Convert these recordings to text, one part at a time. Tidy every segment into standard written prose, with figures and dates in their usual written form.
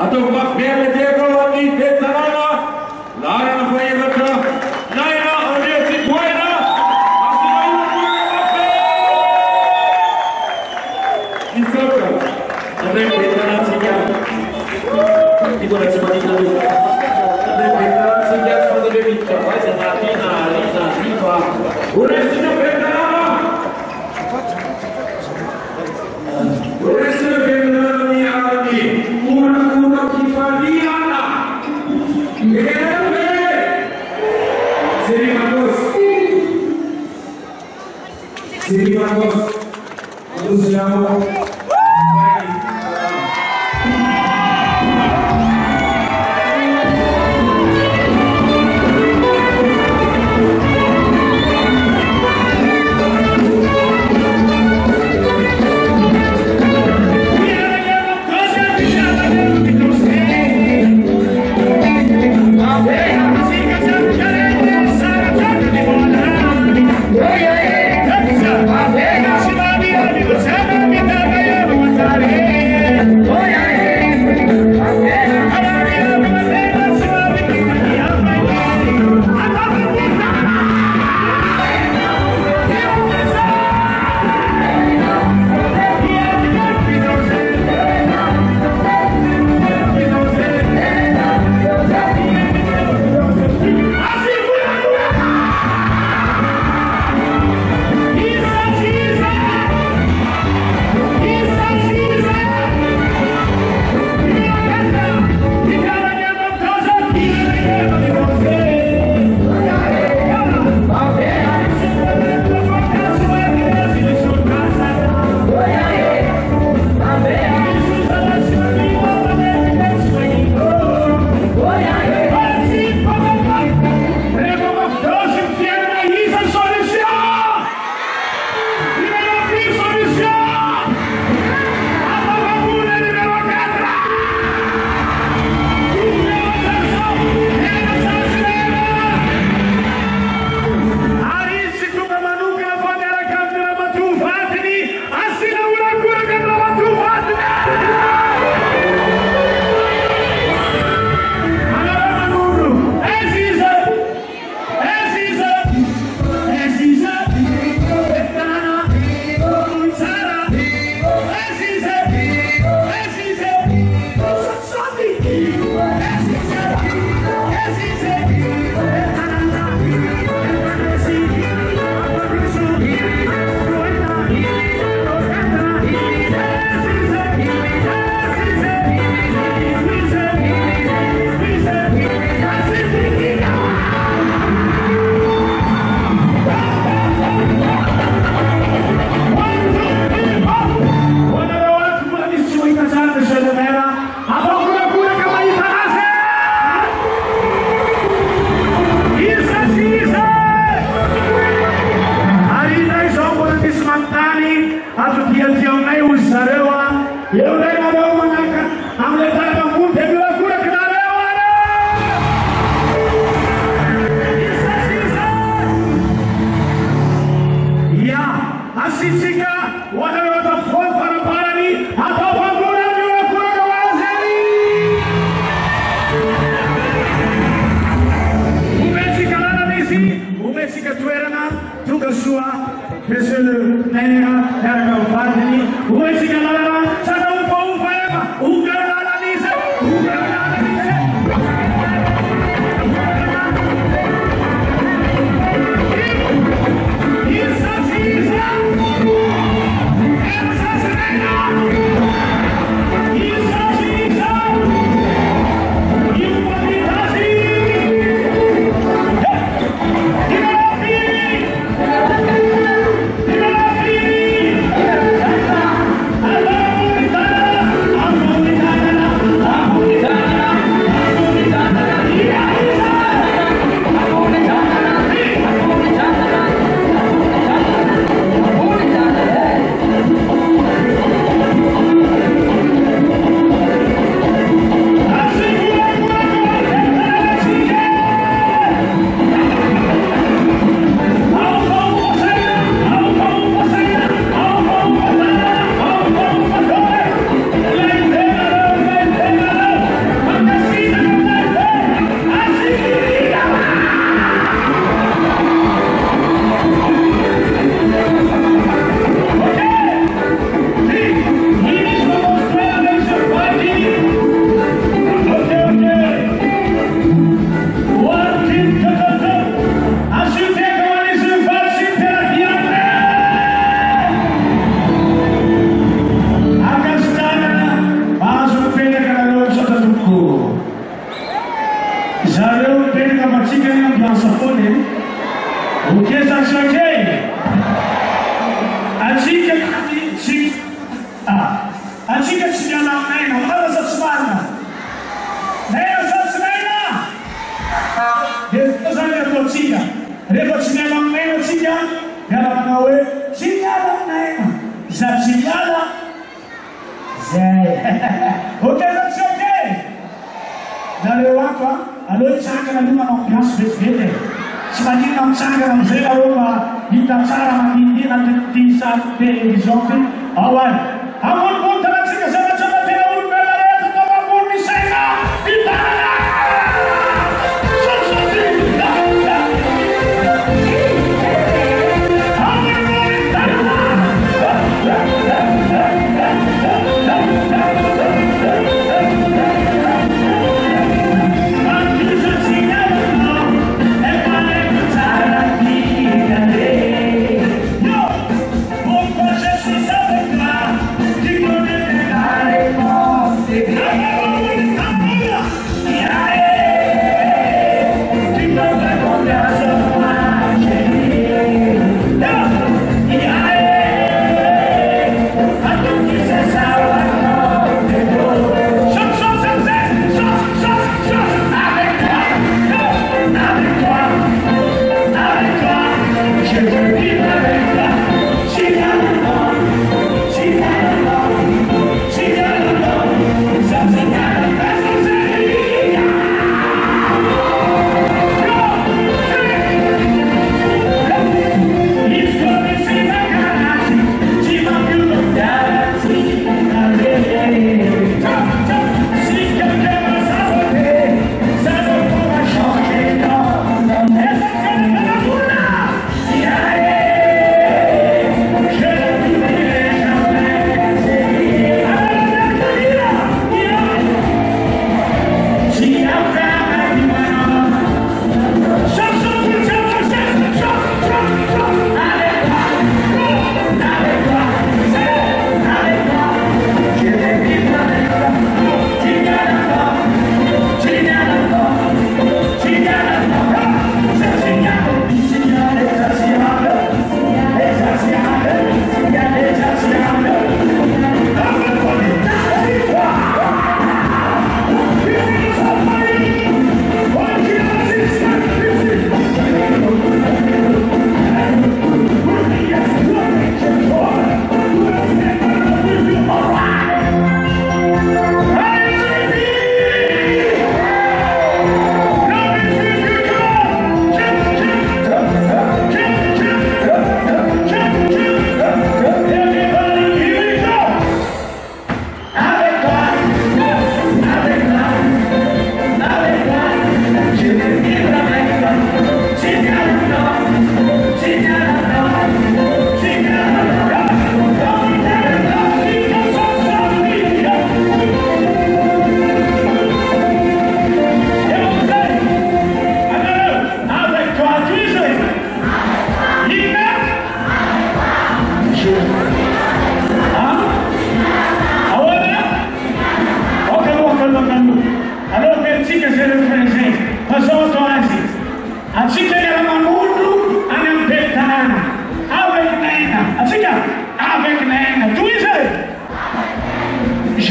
Atau bakbel dia kawani betarana, lara na foi bata, naina ode si buena, asina bakbel. Insoka, ade betarana siya. Ibu nak sebut itu. Ade betarana siya pada lebih cepat, nanti riba. Udah sudah betarana. Udah sudah betarana ni alami. Una kifaliana. Sini bagus. Terus yang Anziché segnala meno, ma cosa si fanno? Meno si segnala! E cosa è la tua zia? Repo segnala meno zia? Gara manawe, segnala meno. Za segnala? Zai. Ok, that's okay. Dari waktu, alo cakap lagi mana bias besbete. Semakin nam cakap nam saya rumah, kita cara mandi nanti di sampai di zombie awal. Amun pun telah sama-sama tidak berbeda tentang pun di sana di tanah.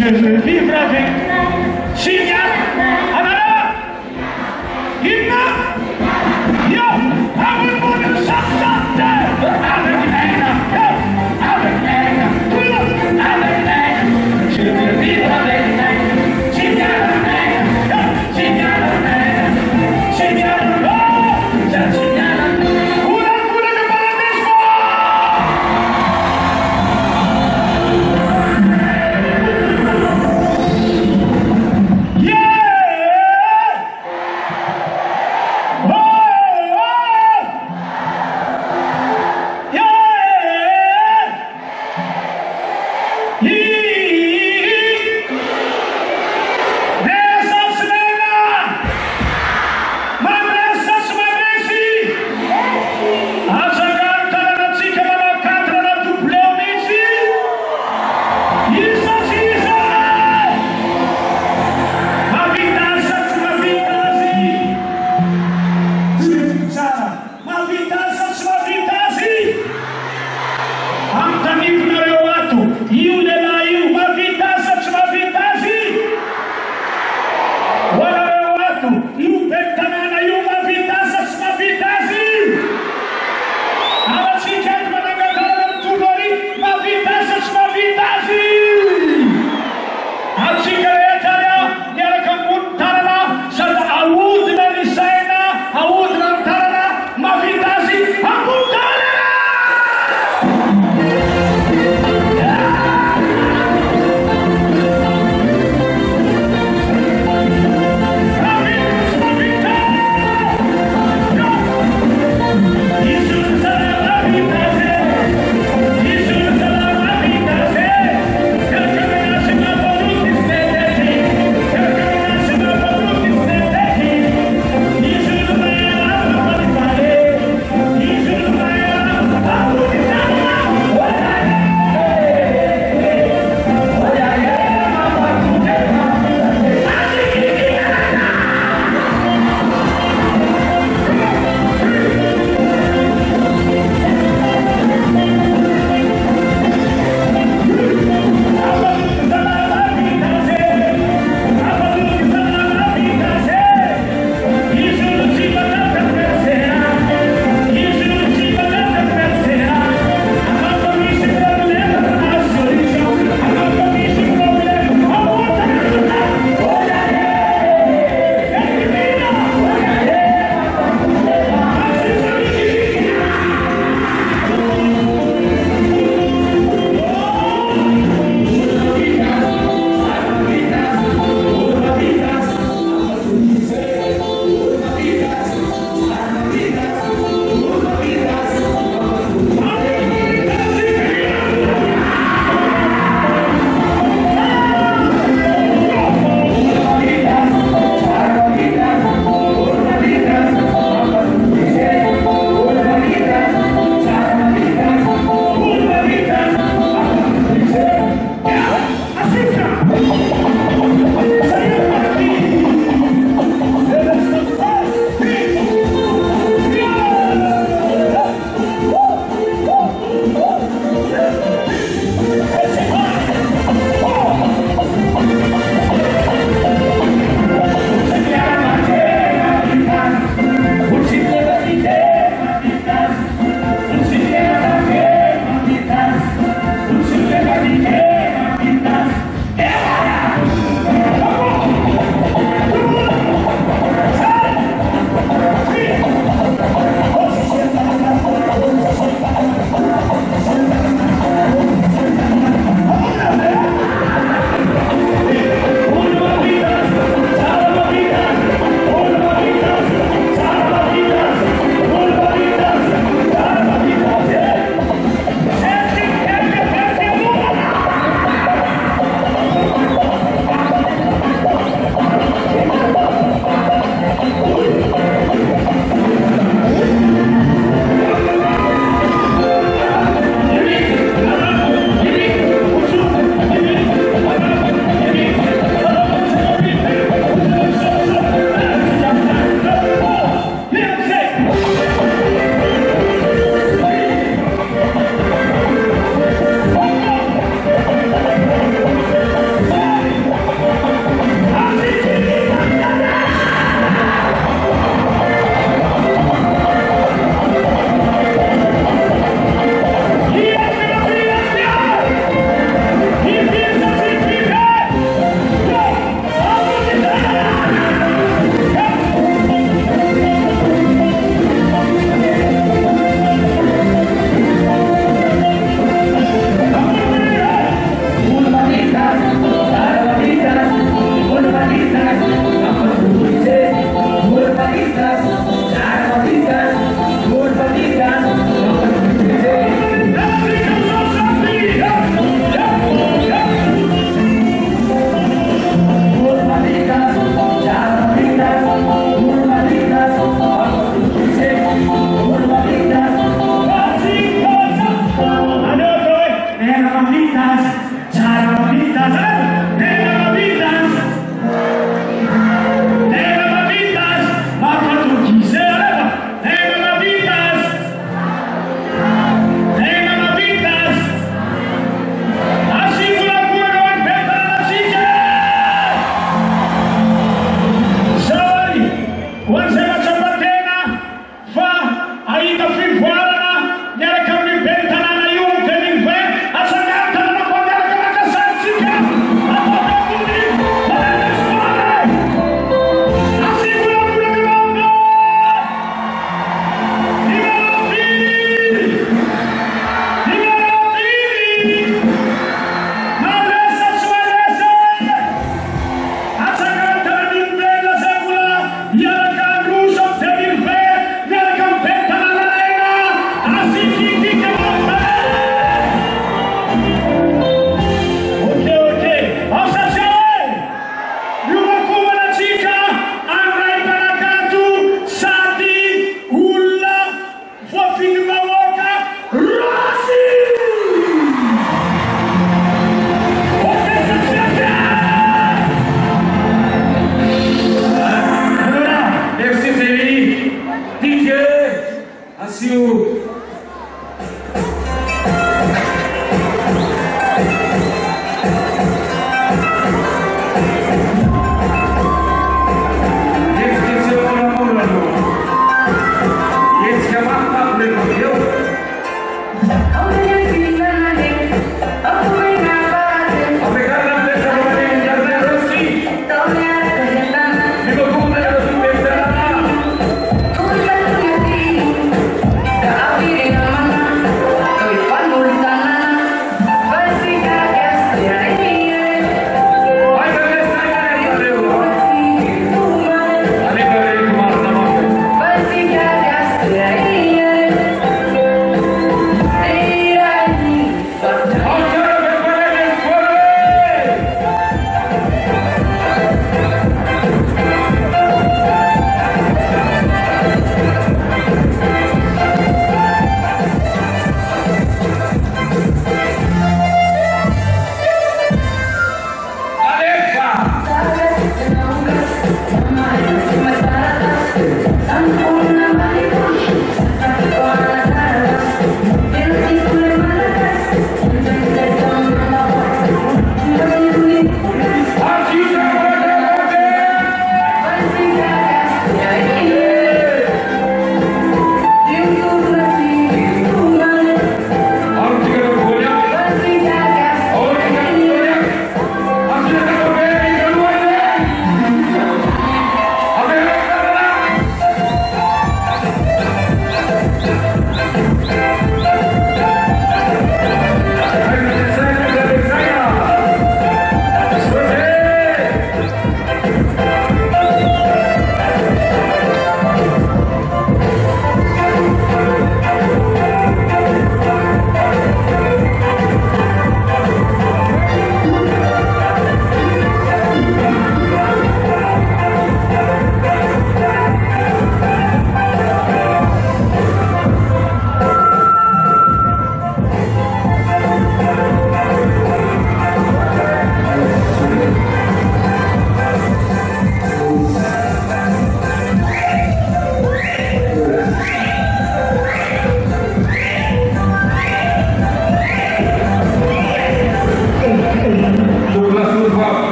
Je veux vivre avec Signal. Alors, Hymne. Yo, avec mon chante avec l'aine. Avec l'aine. Avec l'aine. Je veux vivre avec l'aine. Signal. Signal. Signal. Oh, Signal. Yeah!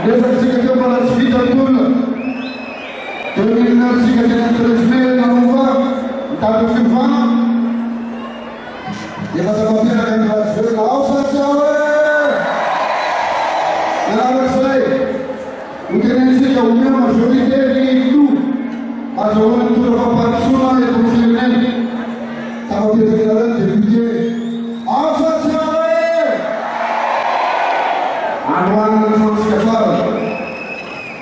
Essa significa para a vida toda. Termina a significa 3 meses na rua, está do Fivana. E vai bater a gente na alça, o que nem seja o meu, mas eu me dei tudo. Mas eu não estou para a pessoa e para o filho. Estava a dizer que era de pedir. Alça, agora não se fala.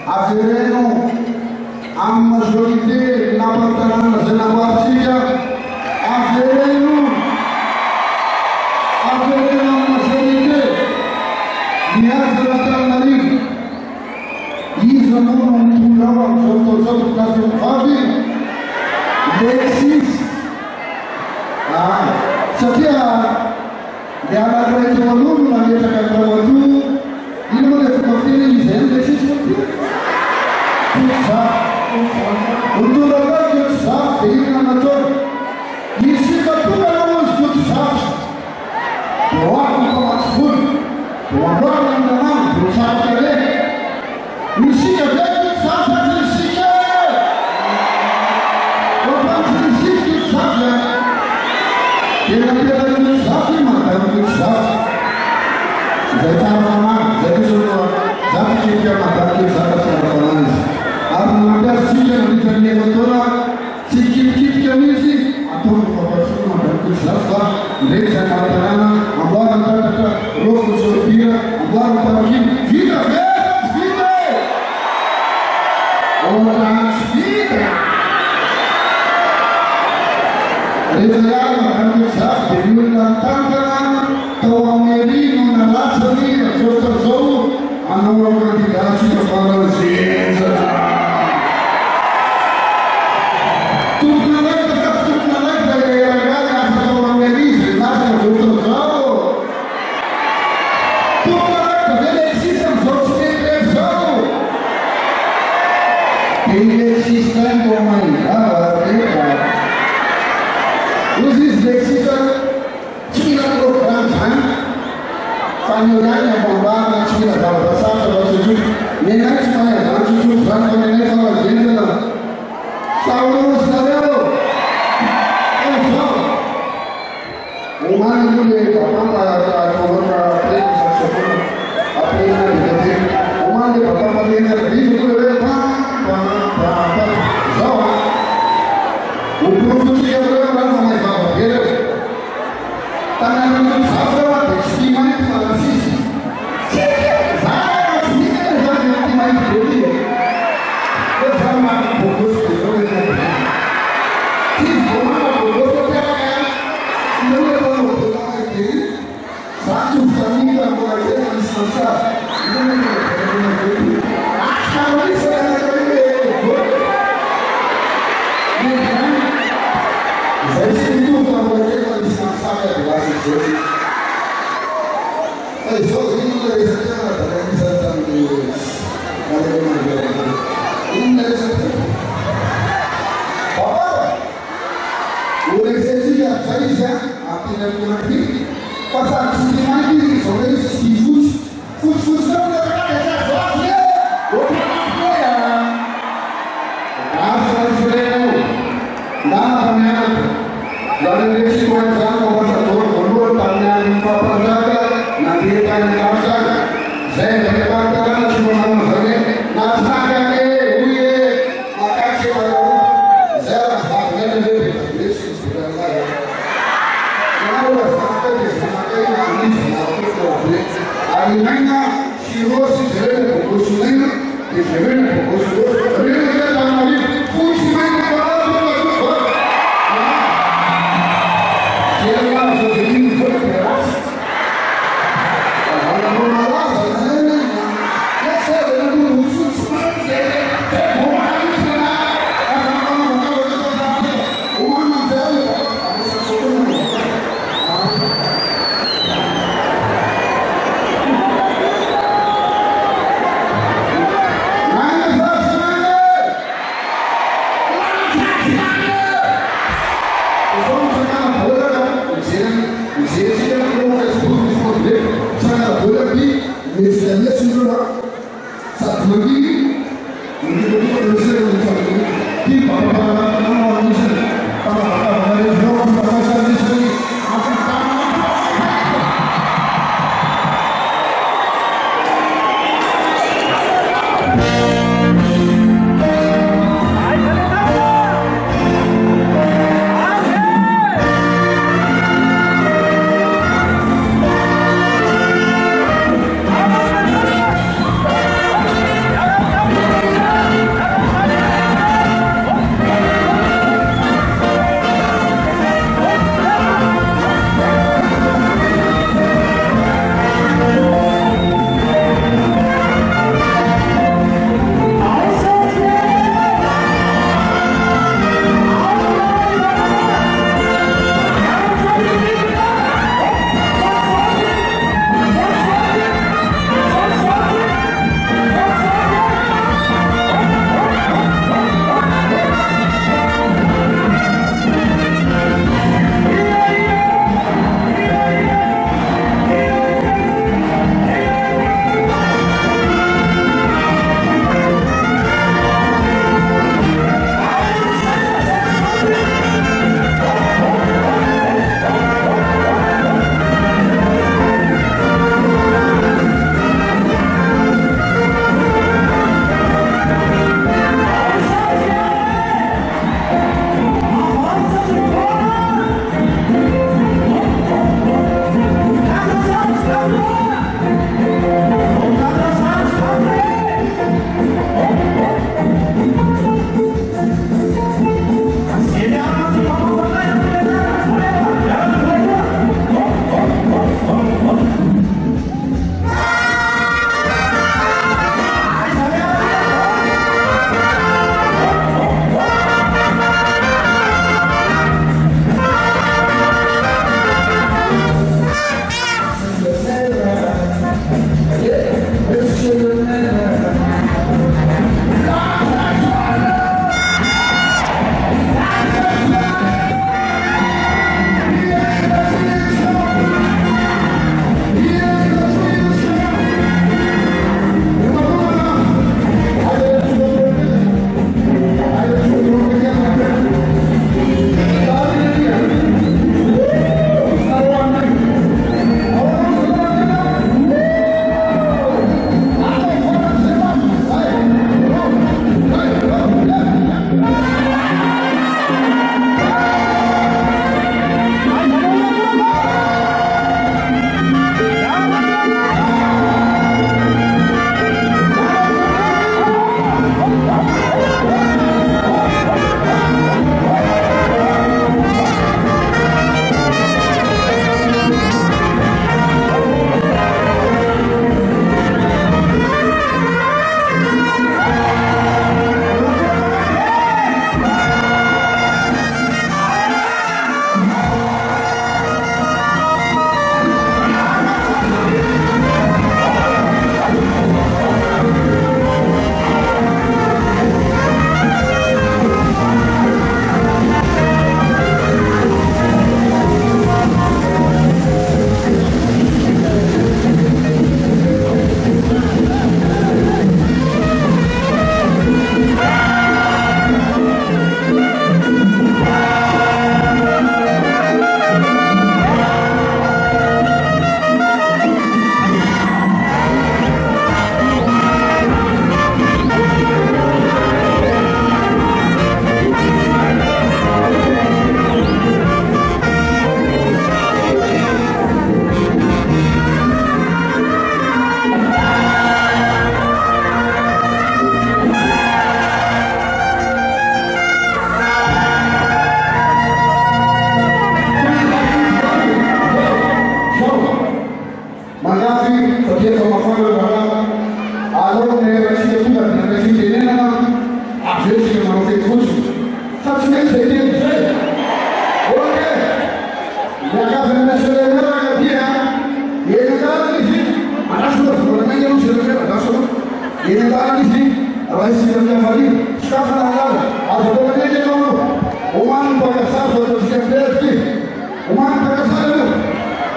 A Vereno, a majorité na Barcelona, na Barcia, a Vereno, a majorité, Niasa na Tamari, Isa não turava, os casos Fabi, Alexis, Satia, de a grande aluno na minha casa do e não deve ter dizendo esses motivos. Tu sabe, o tu não tu sabe, ele não matou. E se tu não tu sabe, eu acho como as fui, eu agora ainda não, tu sabe que é. E se eu vejo tu sabe, mas se que eu faço se tu sabe, ele não tem tu sabe, mas tu sabe. Zafi que mataki zaka sana Armada sija nitania motora sikip que misi atau proporsi mataki zaka desa katarana agora tata rogo sofia agora tawaki vida vida ora vida Rezaia mataki zaka diulan tangana tawameri na lasani soto a nova quantidade de falangistas. Tudo na lei da guerra, uma melissa, nada de outro lado. Tudo na lei da beneficência, os outros têm pressão. Ele existe em humanidade, os disléxicos tiram o plano, Fanyolanya bombana chini ya sasa wasitu ninaishi maya wasitu sana ninaishi kama jina Saulo Saulo umani yule papa ataona pleni za sokoni apena ndio umani papa pleni ndio kule pa sawa ukurutu ya wewe kama maifa ile tana ndio sasa Simani Francis. Vai, fica já mais dele. Eu vou lá pro posto de hoje. Se for pro posto eu quero. Não é bom botar aqui. Sabe o caminho agora é descansar. Não é bom. Acho que vai ser na cabeça. Mas se tu for para descansar é graças Mas sozinho da esquerda, para Santa Cruz. O exercício já já aqui na minha vida, passar por cima de sobre esses fuzes, função da casa só que o que a Freno, dá para Lalu desi kuasa kuasa turun tangan papa jaga nanti kan kuasa saya berkata semua saya nasihat uye makasih baru saya hargai lebih desi sudah lagi kalau sampai di sana ini aku boleh hari mana sirosi saya bukunya di sana buku ini kita lagi fungsi mana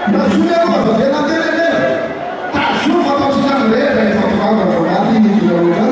Nah, sudah, tak suka pasang leh, dari satu kamar, nanti di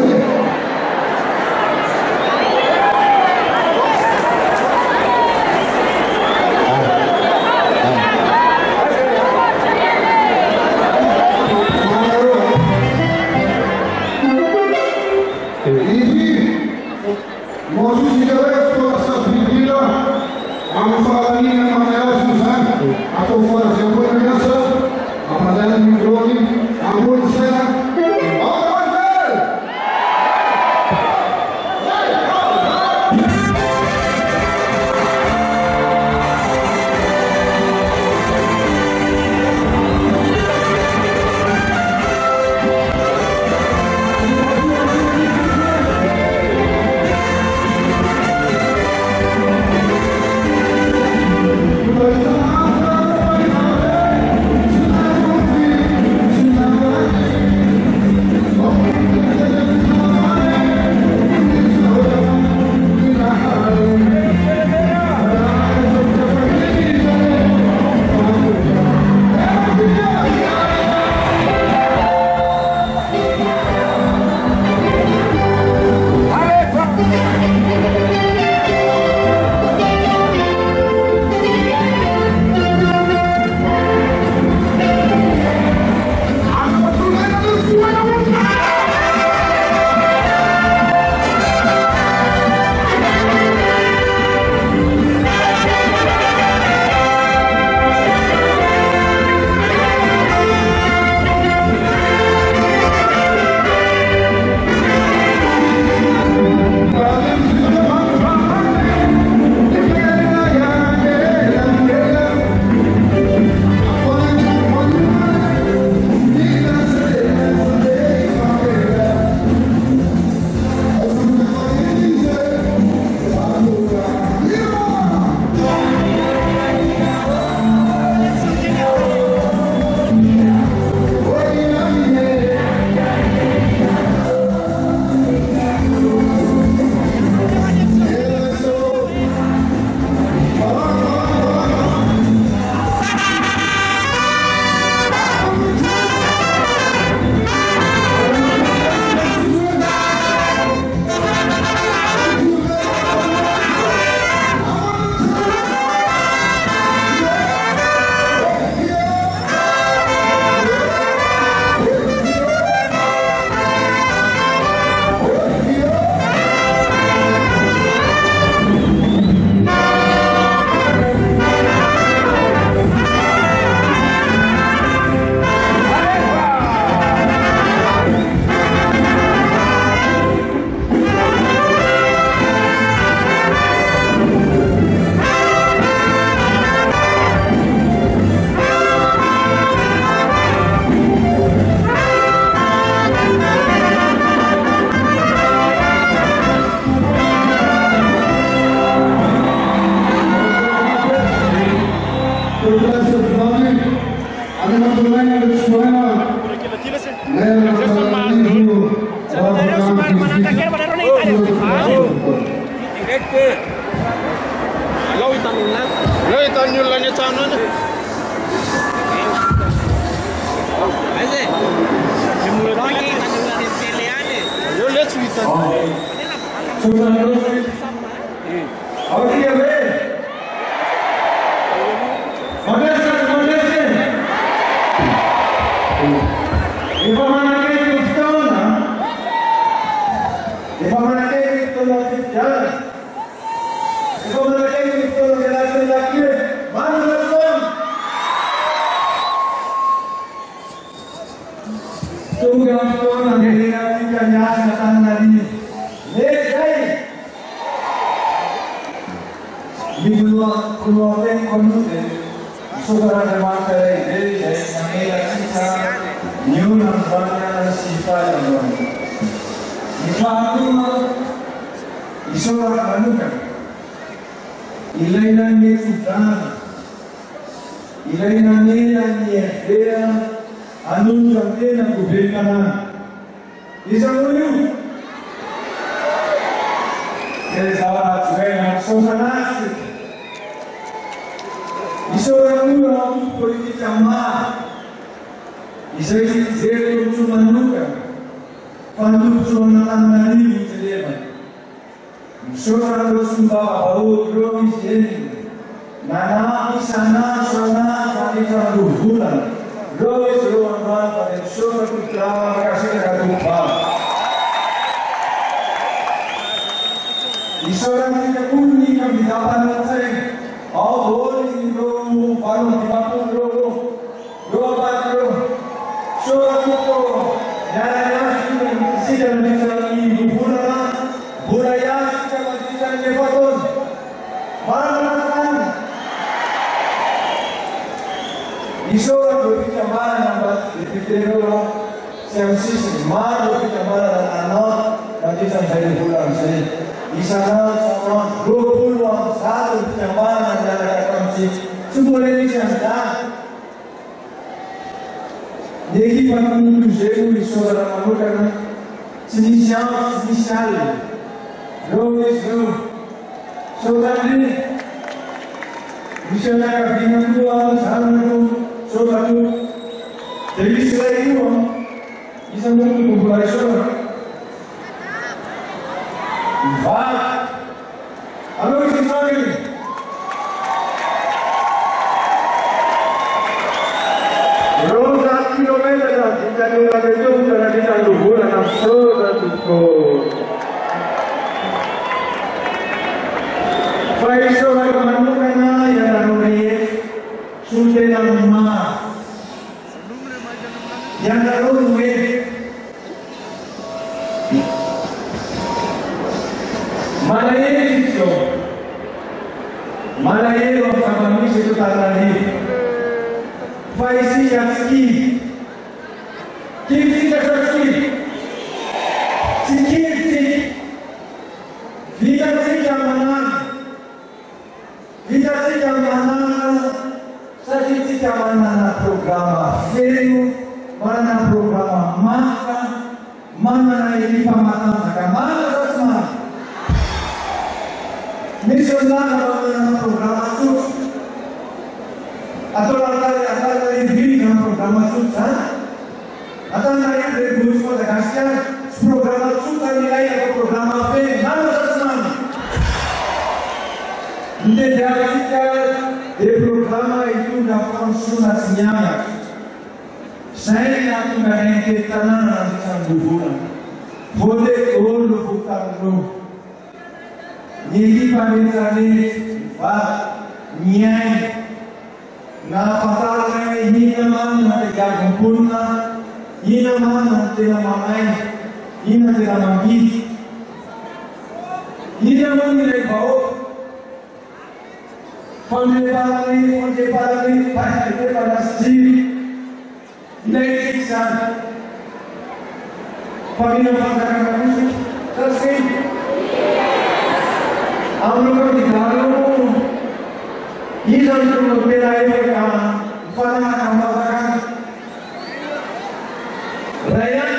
Ryan,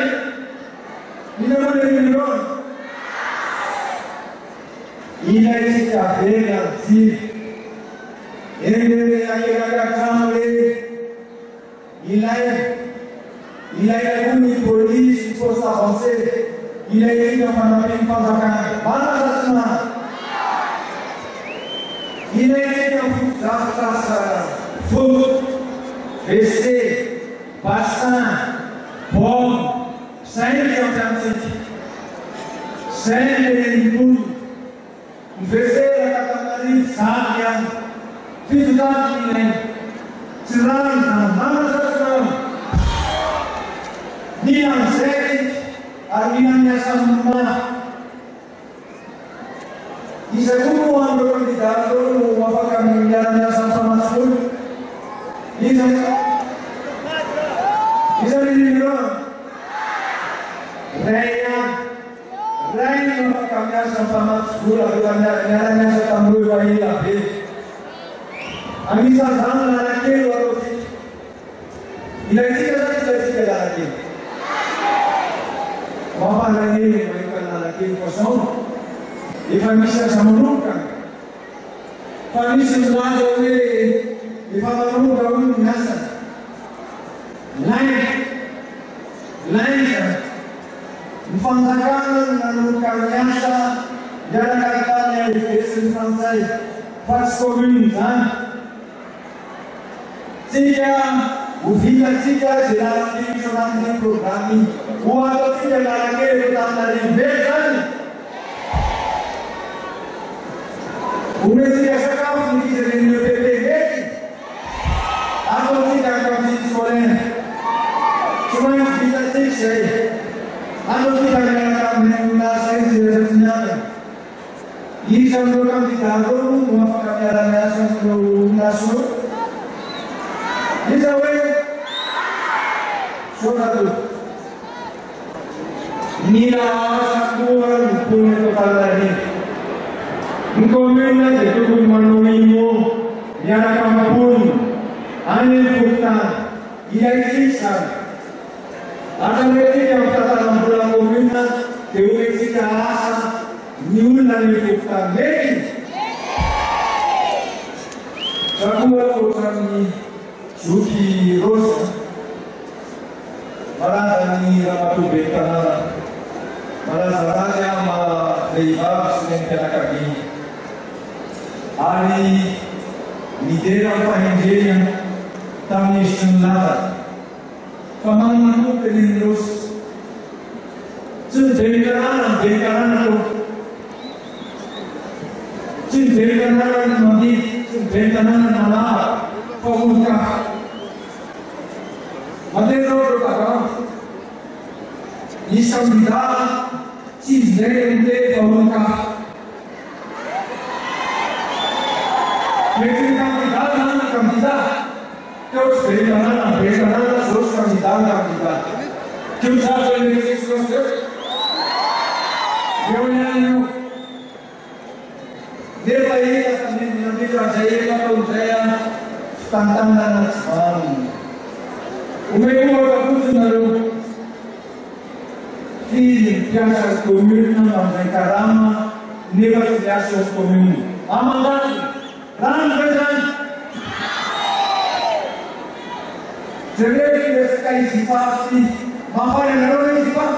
ini nama dari Miron. Ini kita bela si. Ini yang kita kamle. Ilai kami polis force avancée. Ilai kita mengambil pasukan. Mana semua? Ilai kita foot, veste, bassin, bom, saya yang cantik, saya yang pun, veste kata tadi saya, fitnah ini, serang mana serang, ni yang saya, artinya sama. Isa semua orang di dalam wafakan jalannya sama-sama masuk. Isa ini orang. Raya wafakannya sama-sama masuk. Lakukan jalannya sama berubah lagi. Amisa sama lagi waktu itu. Ini kita lagi. Bapak lagi mereka lagi kosong. Di família se maluca, família se mudou de falar muito nessa, lain, difantakan maluca nessa, jangan kaitannya di Facebook Fransai, faz komunitas, jika ufila jika jalan di program, uang tidak lagi datang dari besan. Umesi ya sekarang ini jadi PPP. Aku tidak akan disekolahkan. Cuma yang kita cek saya. Aku tidak akan mengulasai sebenarnya. Ini sampai kita tahu muafakat jalannya sampai nasur. Ini sampai suatu. Ini adalah satu hukum total tadi. Mkomena itu manumimo nyara kampun anil futa ia siksa ada mereka yang kata bulan komena teori siksa asa niul anil futa lagi semua orang ini suci rosa malah ini ramatu betana malah sahaja ma leibab senen kena kaki hari lidera Evangelho tam estimulada. Famando pelos Cinderella mandi, Cinderella nala, famuka. Madero kata, isam kita, Cinderella famuka. Lekin kandidat, terus bagaimana terus kandidat. Kita boleh terus. Yang dia bayi kami nanti saya kalau saya tantangan sekarang. Umumnya aku selalu feeling biasa komunitas mereka ramah, negosiasi komunitas. Amangan. Ran. Jadi sekali sifat apa yang ada sifat.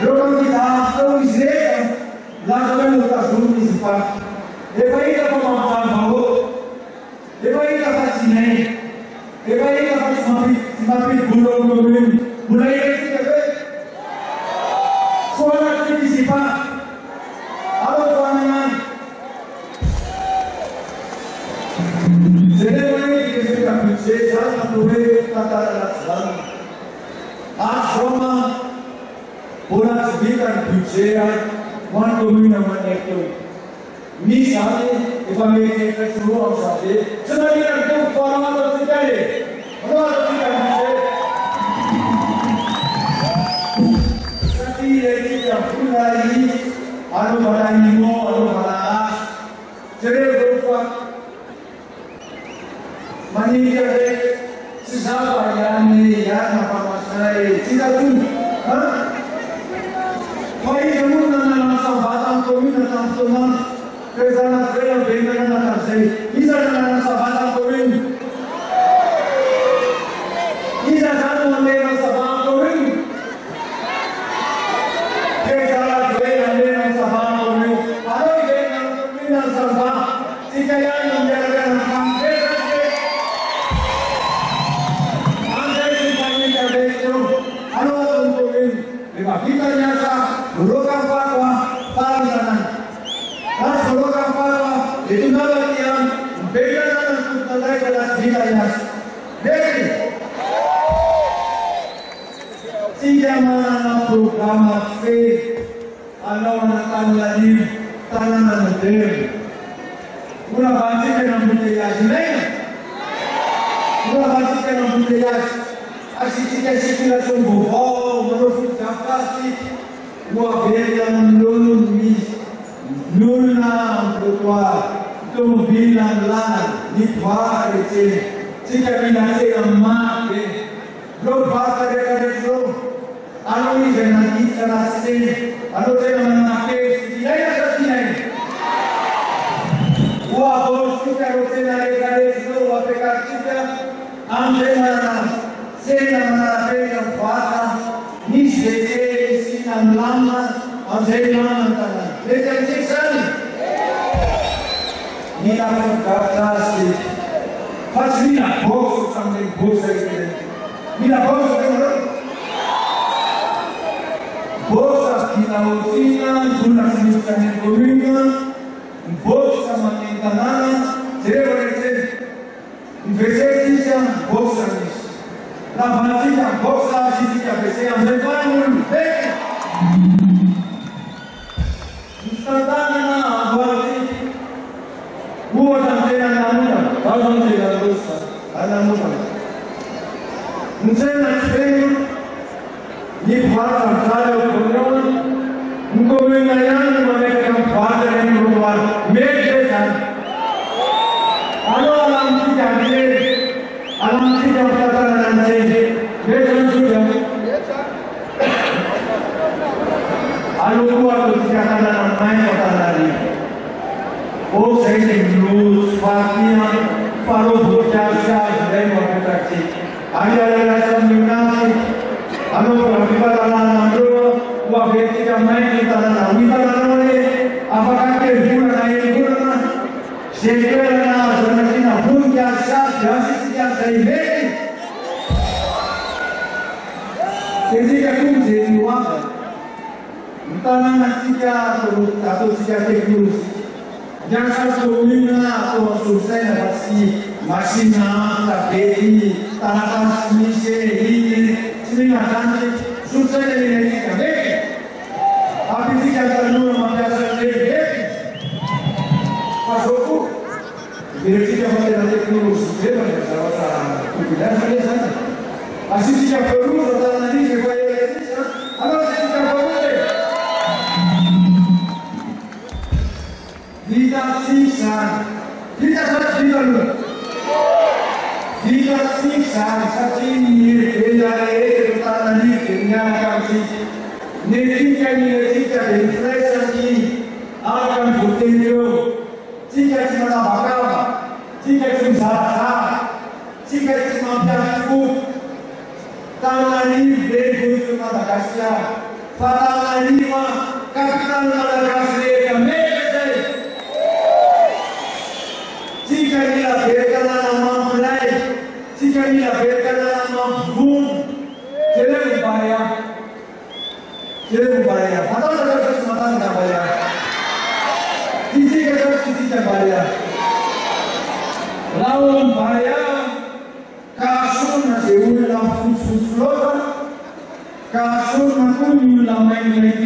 Orang kita tahu Israel, lakukan untuk turun sifat. Depai kita pemahaman bahawa, depai kita sini, depai kita semakin burung mulai kita sekolah kita sifat. Apa pandangan? Jadi kita sudah berjaya menurut kata Al-Quran. Asrama orang sebikan berjaya menurut itu. Misalnya, família kita semua sahaja. Sebenarnya itu orang atau tidak ada. Orang atau tidak berjaya. Tapi lagi yang punya ini, ada pada imo, ada pada as. Jadi berupa manusia sesama yang kita nyasa berokan fatwa parisanan. Pas berokan fatwa itu nalar yang beda dengan tuntutan kelas kita nyasa. Jadi tidak mana program faith atau mana lagi tanah modern. Ulah baca dengan budaya lain. Ulah baca dengan budaya asik sumbu oh menurut kapasi uang bela menurun nuna bertua tu bilang lan di hari ini jika bilang saya mak lo bahasa dekat lo anu ini jangan kita nasi anu saya menakai tidak ada tidak uang bos kita rosena dekat lo apakah kita ambil mana saya menarapkan fata ni sete sinan lama ambil mana tanah lepas itu ni dapat kata pasti nak bos sampai bos lagi ni nak bos lagi bos kita usinan sudah semisal komunal bos sama kita nana jadi investasi bos lagi la fatica boxa fisica che sia un fanno bene istantanea guardi buona tena la muta tanto che la rossa alla muta non c'è una spero ni fare fare un un come italiano ma che non fare in rubar mette san allora l'antica Algo discutida main kota lari. Oh saya lulus Fatia, Faro Bujasa, dan waktu ada seminggu. Anu berapa lama dulu? Waktu kita main kita lari, apakah kita naik guna? Sekarang sebenarnya Bujasa jadi setiap hari. Jadi aku jadi apa? Tanah nantinya atau sejak teknologi. Jangan sebelumnya atau susah pasti masih nama tapi tanah transmisi ini sehingga nanti susah dari kita. Tapi jika terlalu membiasakan masukku, bila kita melihat teknologi kita salah tidak saja. Masih jika perlu tanah nanti supaya kalau kita perlu tidak sisa, tidak dulu. Tidak sisa, sacini vedere tanah ini dengan kami. Netika inflasi akan bertemu. Jika cuma bakal, jika cuma sah, jika cuma bersyukur, tanah ini bersyukur cuma Madagaskar. Tanah ini mah kapital Madagaskar kami. Jika dia berkenan nama Melayu, jika dia berkenan nama Bun, jadi upaya, atau ada kesempatan tak bayar? Jika kita bayar, lawan bayar, kasus nasi ulang fusul, kasus nak ulang main lagi,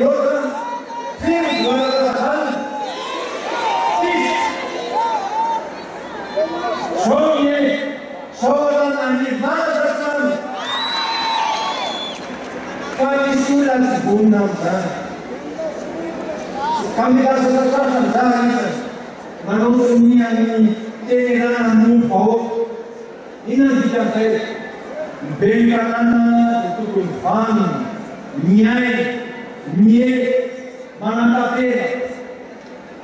kami rasa sesuatu dari manusia ini tidak mufau ini tidak saya berikan itu kumfan nyai mana tapi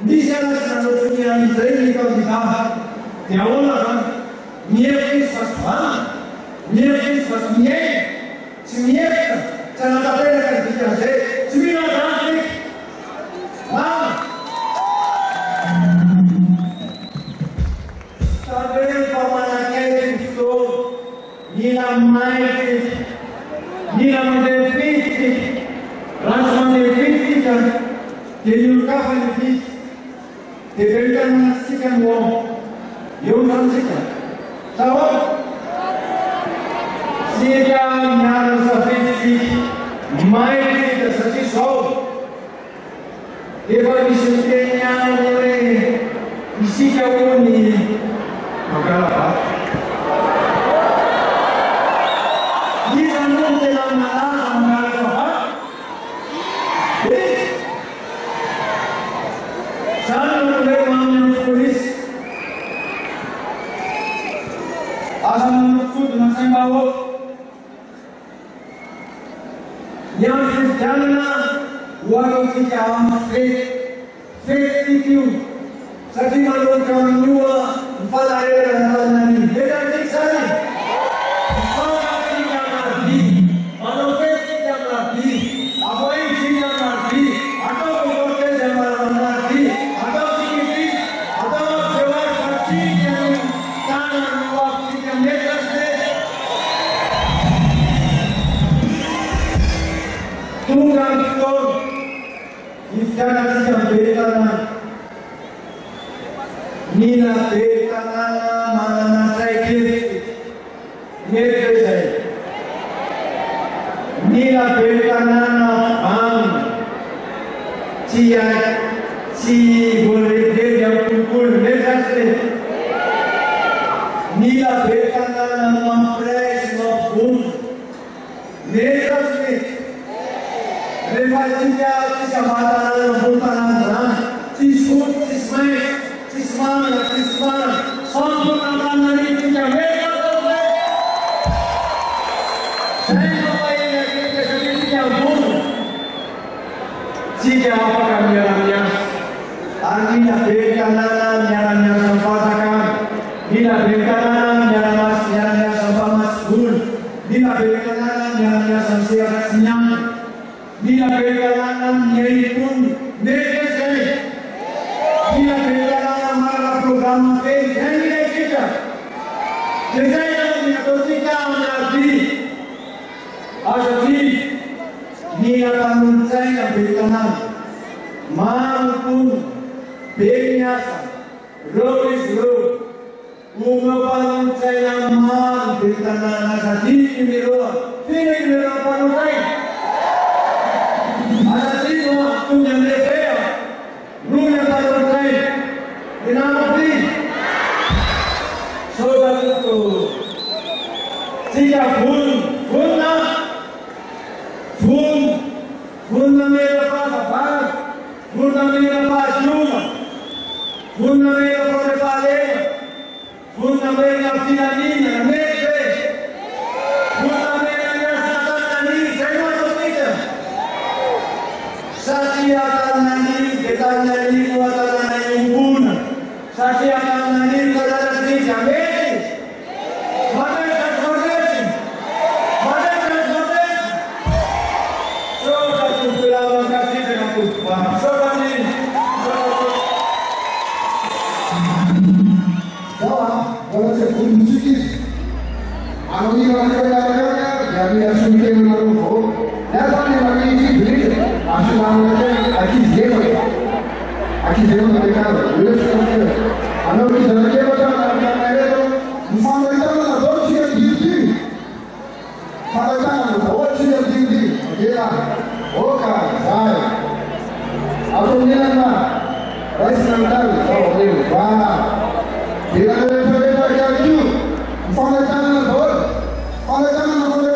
di sana manusia ini sering kau ditahan tiada kan nyai sesuatu nyai sesuatu nyai Jangan sampai dengan kita sembilan nanti, sampai pemanahnya itu nilai defisit, Rasman efektifkan, keyulkapan efek, keberikan menyaksikan wong, yaudan sikan. Tahu? Sehingga nyara safeti, main kita sesi show. Eva disentenya oleh isi kau ni, maka apa? Yang sejana walau sejauh faith itu saksi malu kawan dua empat hari dan beda sekali. Kalau tidak mati, malu faith tidak mati, apa yang tidak mati, atau berkorban yang mati, atau sedikit, atau sewa saksi yang tangan waktu yang mereka tunggang skor istana siang beritana nina beritana mana saikir nirjai nina beritana am cia si boleh dia kumpul nirjai nina beritana mampres mafhum nirjai Refajinya kecamatan Hutan Cisut, Cismana, Sampun akan dari Cijaweka. Saya kembali ke Cijaweka. Cijaweka apa kami orangnya? Artinya berkanan nyaranya sampaikan. Bila berkanan nyaranya sampah masbul. Bila berkanan nyaranya sampah senyam. Dia berkalangan yaitu negeri. Dia berkalangan marah program Facebook kita. Jadi kita kita menjadi asli. Dia akan mencari berkalangan maupun biasa. Robis rob. Umumnya mencari mal berkalangan asli ini rob. Tidak ada panutai. Ada semua punya mereka, rumah parutai, dinamai, sobat itu, jika punna mereka apa, punna mereka cuma, punna mereka berpaling, punna mereka finalnya, mereka, punna mereka satan ini, saya mau kita. Saksi akan nanti kita nyari kuatan yang puna. Saksi akan nanti kita nanti jamin. Mana transportasi? So satu terima kasih dengan Tuhan. So kami. Jawab, kalau saya pun sedikit. Aku ini orang kaya, jadi asal kita menurut. Dasarnya lagi ini beli. Asal namanya aki zero mereka, boleh sekali. Anak kita lagi apa? Anak mereka tu, mumpung kita nak dua siap tinggi. Kalau kita dua siap tinggi, okeylah. Oka, saya. Aku ni nak, rais nanti, oh ni, wah. Bila kita kerja, mumpung kita nak dua, kalau kita nak dua.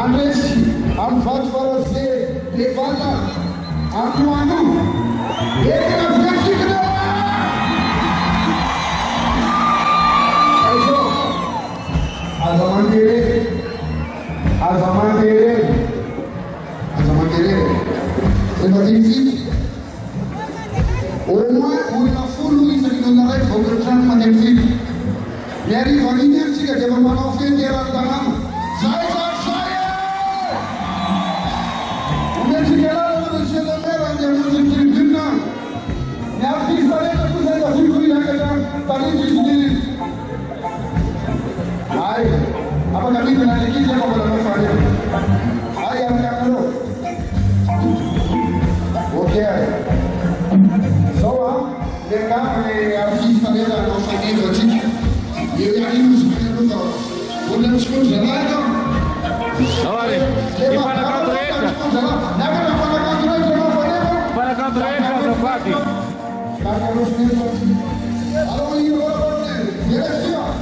Andresi, am faci fără să le facă, acum nu. E că la flexică de Aici, azamandere, sebagai Oma, uita fulu ini di negara itu berjalan macam ini. Dari baginya sih kerja bermanfaat dia tangan. Saya. Udah segala macam sebenarnya yang mungkin terkena. Yang disana itu saya tak fulu yang kerja tadi di sini. Hai, apa kami pernah lagi saya mau berlalu saja. Hai, yang kamu. Okey. Mereka artista della nostra amica Gigi. Io gli anni non sono venuto. Voglio scusa, vai no? Olha, e para a cantoreta. Para a cantoreta, Zafati. Allora io voglio direzione.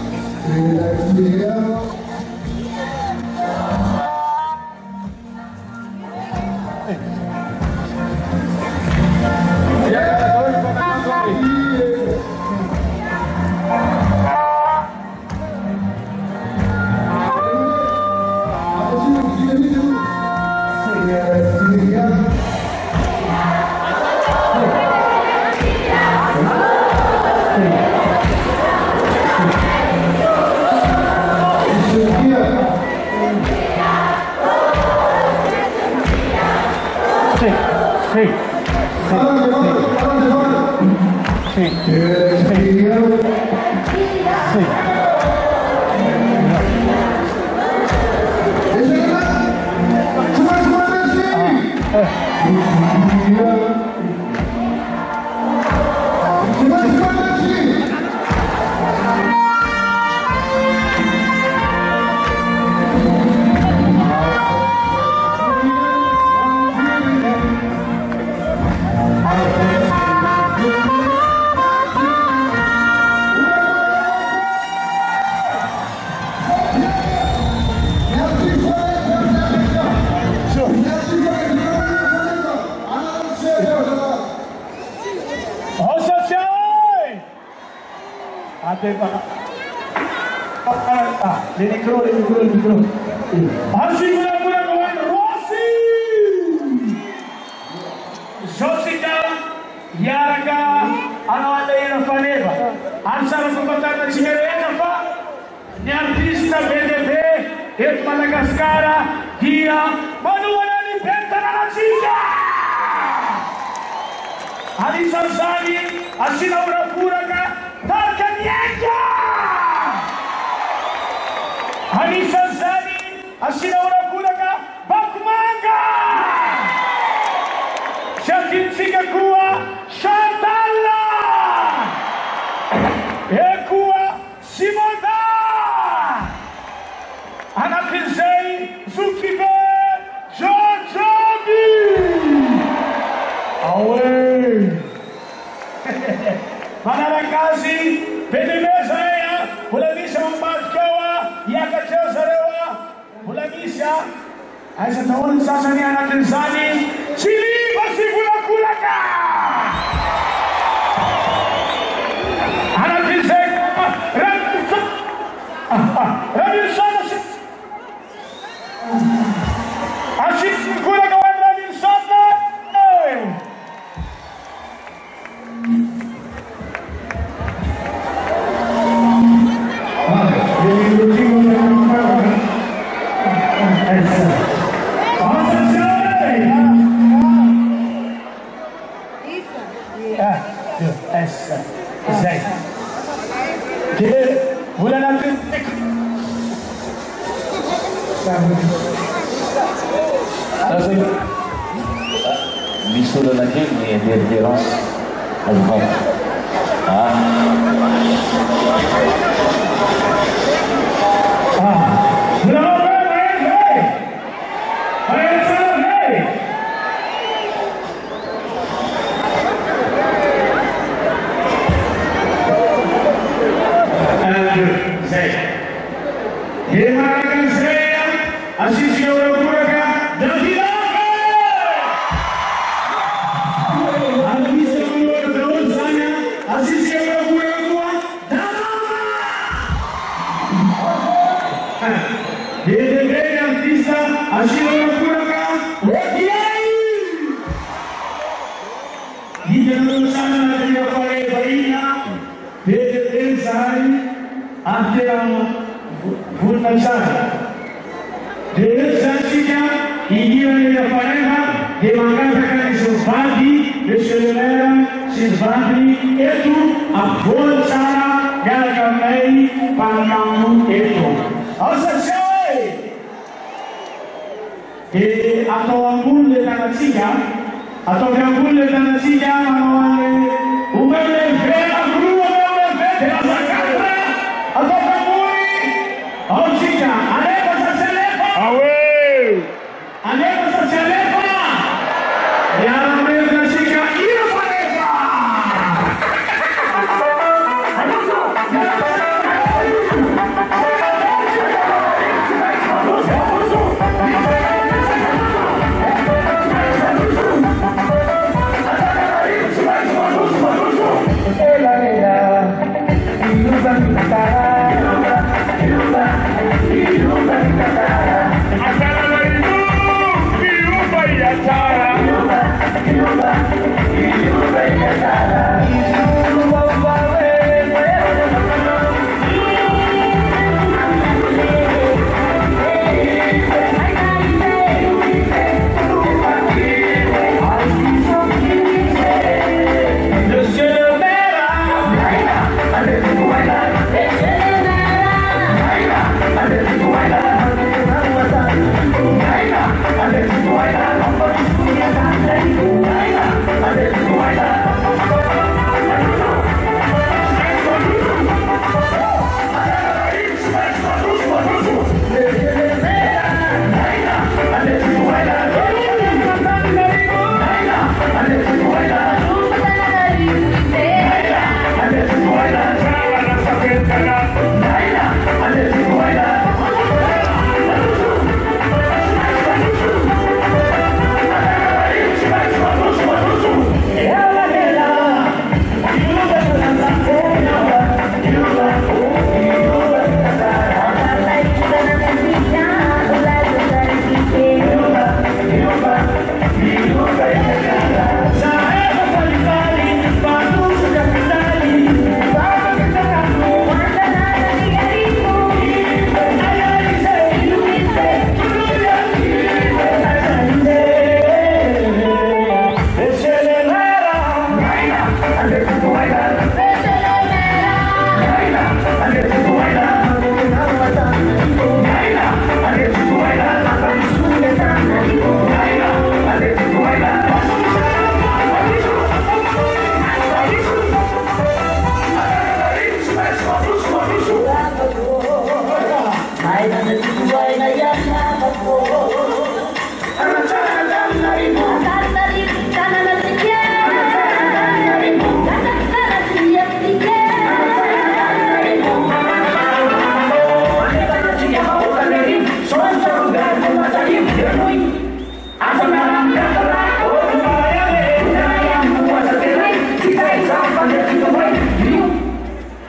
Así pura con Rossi. Josita, Yaraga, Anwaleira Faneva. Ansara Kubatana Chimerena Fa, ni artista BDB, et Madagascara, Dia, Manuela Lipenta na Chica. Ali Sarsani, Asina Urapuraga, Tarka Nienga. Ali Sarsani, Asina Urapuraga, Bakmanga. Shakin Sikakua, Shantalla. Ekua, Simonda. Anakinsei, Zukibe, Jojobi. Away. Manarakazi, Pedimeza, Pulanisha Mbatkawa, Yakachazarewa, Pulanisha, as a town Sasani Anakinsani, Chili, Basibula Kulaka. Anakinsei, Rabin Sanas. Ashik Kulaka, Rabin Sanas. Disuruh lagi ni dia orang album. Así se Dede artista Ashira Kuraka. Di dalam sana dia pakai bayinya. Dede Zari Antiang Funasar. Dede Zanzinya ini dia pakai dia mengatakan sesuatu Reselera Silvani itu abon sana gagamai pangamu itu. Asasai. Atau anggun le tanasinya atau anggun le tanasinya mawale umele vela grua umele vela sakatra atau kamui ausija ale pasalepa awe ale pasalepa ya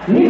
Ni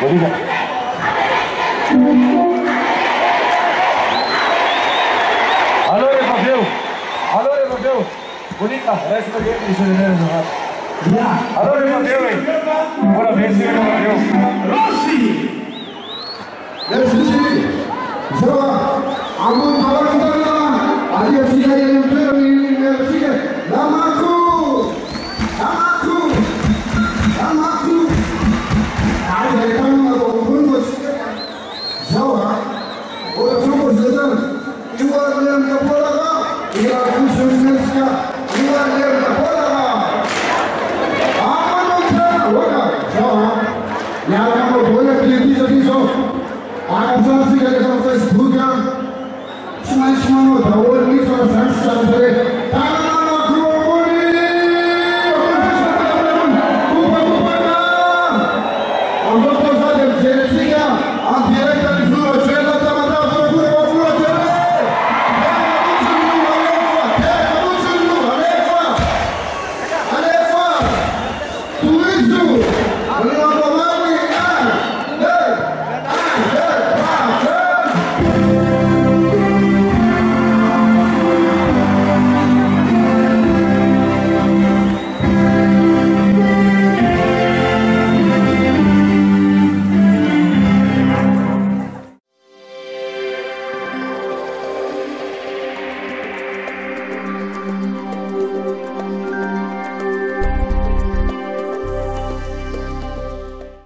Bonita. Alô, Mateu. Bonita. Parece que alguém deixou ele no Ya. Alô, Mateu. Bora ver se ele Mateu. Rossi. Merci. Jawa, amun kawan kita, ada siapa yang terlihat merci. Namaku. Ada yang aku pun bersih. Jawa, orang semua sedar. Iwan yang kepala, iwan khususnya, iwan yang kepala. Aman kita, orang Jawa. Yang kamu boleh pilih. Agora fica com o Facebook, mas mano, da hora que só sai saber. Tá na cruz. Vamos fazer diferença. A direita de flor, chega da mata, flor. Alefa. Tudo isso.